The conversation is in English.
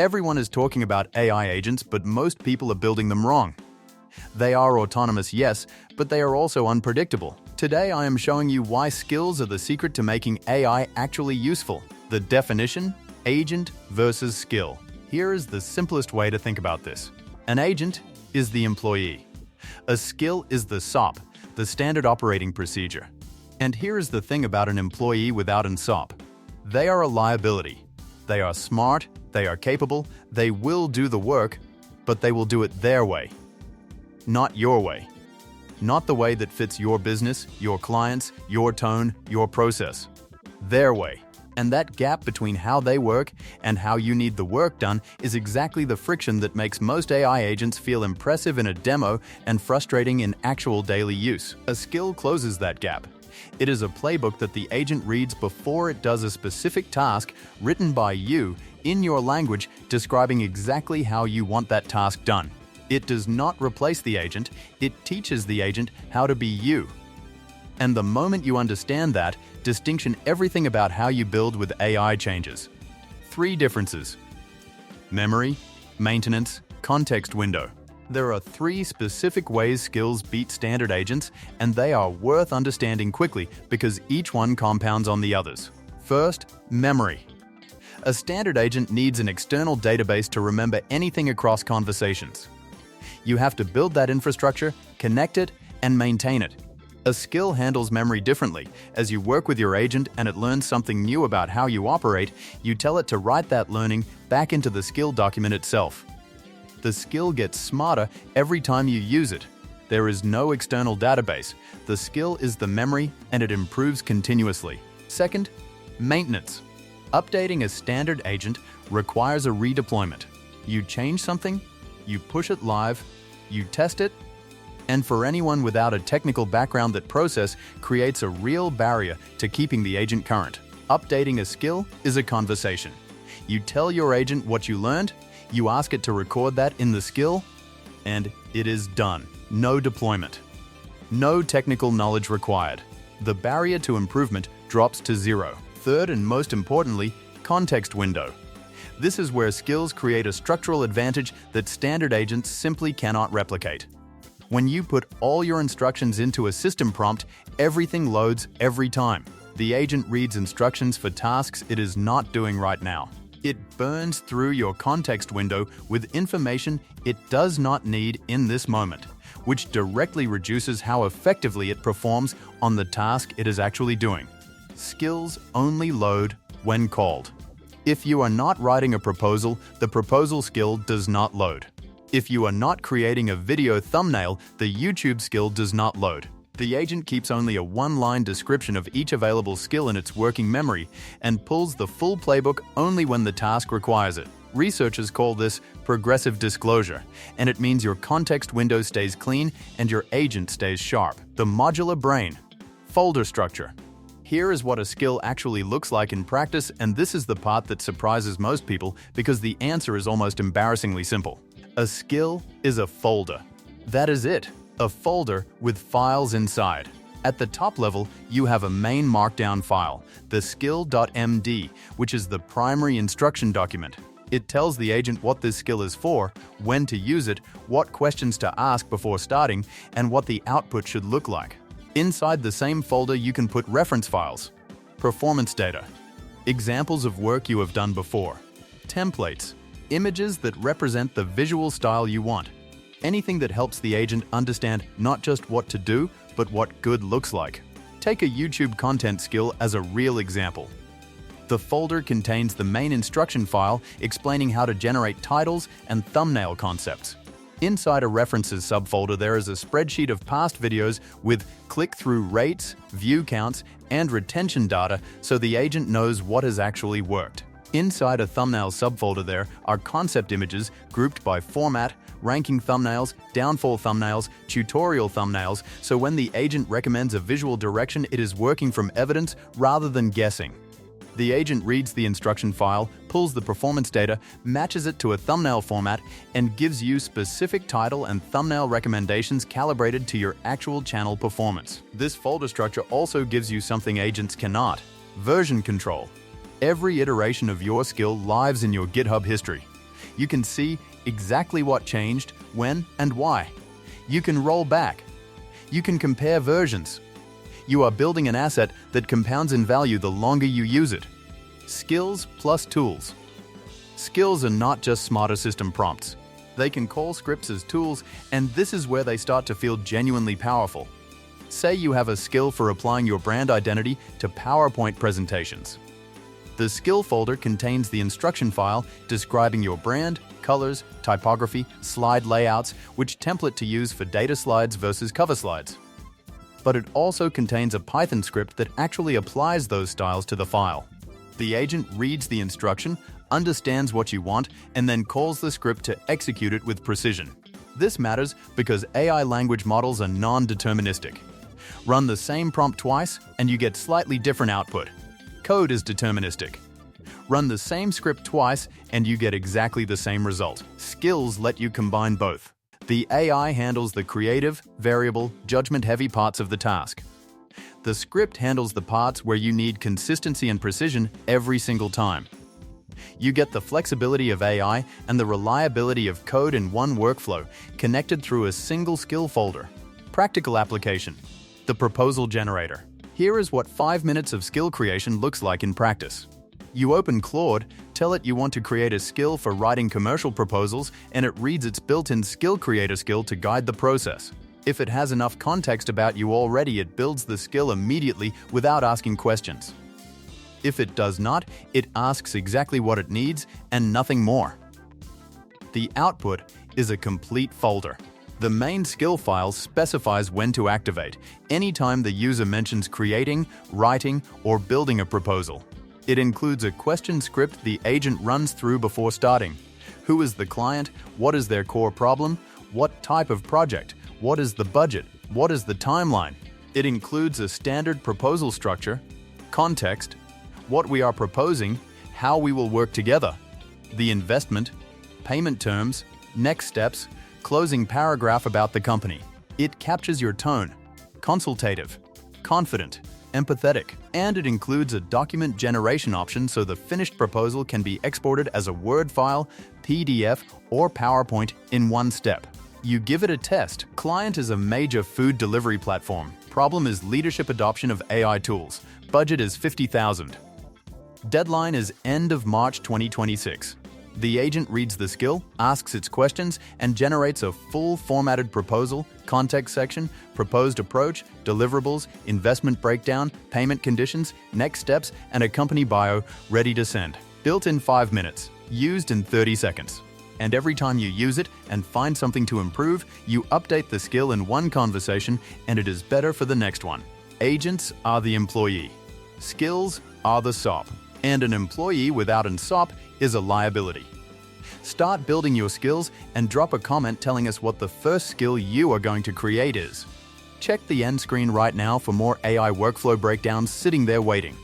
Everyone is talking about AI agents, but most people are building them wrong. They are autonomous, yes, but they are also unpredictable. Today, I am showing you why skills are the secret to making AI actually useful. The definition: agent versus skill. Here is the simplest way to think about this. An agent is the employee. A skill is the SOP, the standard operating procedure. And here is the thing about an employee without an SOP. They are a liability. They are smart, they are capable, they will do the work, but they will do it their way. Not your way. Not the way that fits your business, your clients, your tone, your process. Their way. And that gap between how they work and how you need the work done is exactly the friction that makes most AI agents feel impressive in a demo and frustrating in actual daily use. A skill closes that gap. It is a playbook that the agent reads before it does a specific task written by you in your language, describing exactly how you want that task done. It does not replace the agent, it teaches the agent how to be you. And the moment you understand that distinction, everything about how you build with AI changes. 3 differences: memory, maintenance, context window. There are 3 specific ways skills beat standard agents, and they are worth understanding quickly because each one compounds on the others. First, memory. A standard agent needs an external database to remember anything across conversations. You have to build that infrastructure, connect it, and maintain it. A skill handles memory differently. As you work with your agent and it learns something new about how you operate, you tell it to write that learning back into the skill document itself. The skill gets smarter every time you use it. There is no external database. The skill is the memory, and it improves continuously. Second, maintenance. Updating a standard agent requires a redeployment. You change something, you push it live, you test it, and for anyone without a technical background, that process creates a real barrier to keeping the agent current. Updating a skill is a conversation. You tell your agent what you learned, you ask it to record that in the skill, and it is done. No deployment. No technical knowledge required. The barrier to improvement drops to 0. Third, and most importantly, context window. This is where skills create a structural advantage that standard agents simply cannot replicate. When you put all your instructions into a system prompt, everything loads every time. The agent reads instructions for tasks it is not doing right now. It burns through your context window with information it does not need in this moment, which directly reduces how effectively it performs on the task it is actually doing. Skills only load when called. If you are not writing a proposal, the proposal skill does not load. If you are not creating a video thumbnail, the YouTube skill does not load. The agent keeps only a 1-line description of each available skill in its working memory and pulls the full playbook only when the task requires it. Researchers call this progressive disclosure, and it means your context window stays clean and your agent stays sharp. The modular brain. Folder structure. Here is what a skill actually looks like in practice, and this is the part that surprises most people because the answer is almost embarrassingly simple. A skill is a folder. That is it. A folder with files inside. At the top level, you have a main markdown file, the skill.md, which is the primary instruction document. It tells the agent what this skill is for, when to use it, what questions to ask before starting, and what the output should look like. Inside the same folder, you can put reference files, performance data, examples of work you have done before, templates, images that represent the visual style you want. Anything that helps the agent understand not just what to do, but what good looks like. Take a YouTube content skill as a real example. The folder contains the main instruction file explaining how to generate titles and thumbnail concepts. Inside a references subfolder, there is a spreadsheet of past videos with click-through rates, view counts, and retention data so the agent knows what has actually worked. Inside a thumbnail subfolder, there are concept images grouped by format, ranking thumbnails, downfall thumbnails, tutorial thumbnails, so when the agent recommends a visual direction, it is working from evidence rather than guessing. The agent reads the instruction file, pulls the performance data, matches it to a thumbnail format, and gives you specific title and thumbnail recommendations calibrated to your actual channel performance. This folder structure also gives you something agents cannot: version control. Every iteration of your skill lives in your GitHub history. You can see exactly what changed, when, and why. You can roll back. You can compare versions. You are building an asset that compounds in value the longer you use it. Skills plus tools. Skills are not just smarter system prompts. They can call scripts as tools, and this is where they start to feel genuinely powerful. Say you have a skill for applying your brand identity to PowerPoint presentations. The skill folder contains the instruction file describing your brand, colors, typography, slide layouts, which template to use for data slides versus cover slides. But it also contains a Python script that actually applies those styles to the file. The agent reads the instruction, understands what you want, and then calls the script to execute it with precision. This matters because AI language models are non-deterministic. Run the same prompt twice, and you get slightly different output. Code is deterministic. Run the same script twice, and you get exactly the same result. Skills let you combine both. The AI handles the creative, variable, judgment-heavy parts of the task. The script handles the parts where you need consistency and precision every single time. You get the flexibility of AI and the reliability of code in one workflow, connected through a single skill folder. Practical application. The proposal generator. Here is what 5 minutes of skill creation looks like in practice. You open Claude, tell it you want to create a skill for writing commercial proposals, and it reads its built-in skill creator skill to guide the process. If it has enough context about you already, it builds the skill immediately without asking questions. If it does not, it asks exactly what it needs and nothing more. The output is a complete folder. The main skill file specifies when to activate, anytime the user mentions creating, writing, or building a proposal. It includes a question script the agent runs through before starting. Who is the client? What is their core problem? What type of project? What is the budget? What is the timeline? It includes a standard proposal structure, context, what we are proposing, how we will work together, the investment, payment terms, next steps, closing paragraph about the company. It captures your tone, consultative, confident, empathetic, and it includes a document generation option so the finished proposal can be exported as a Word file, PDF, or PowerPoint in one step. You give it a test. Client is a major food delivery platform. Problem is leadership adoption of AI tools. Budget is $50,000. Deadline is end of March 2026. The agent reads the skill, asks its questions, and generates a full formatted proposal, context section, proposed approach, deliverables, investment breakdown, payment conditions, next steps, and a company bio ready to send. Built in 5 minutes, used in 30 seconds. And every time you use it and find something to improve, you update the skill in one conversation and it is better for the next one. Agents are the employee. Skills are the SOP. And an employee without an SOP is a liability. Start building your skills and drop a comment telling us what the first skill you are going to create is. Check the end screen right now for more AI workflow breakdowns sitting there waiting.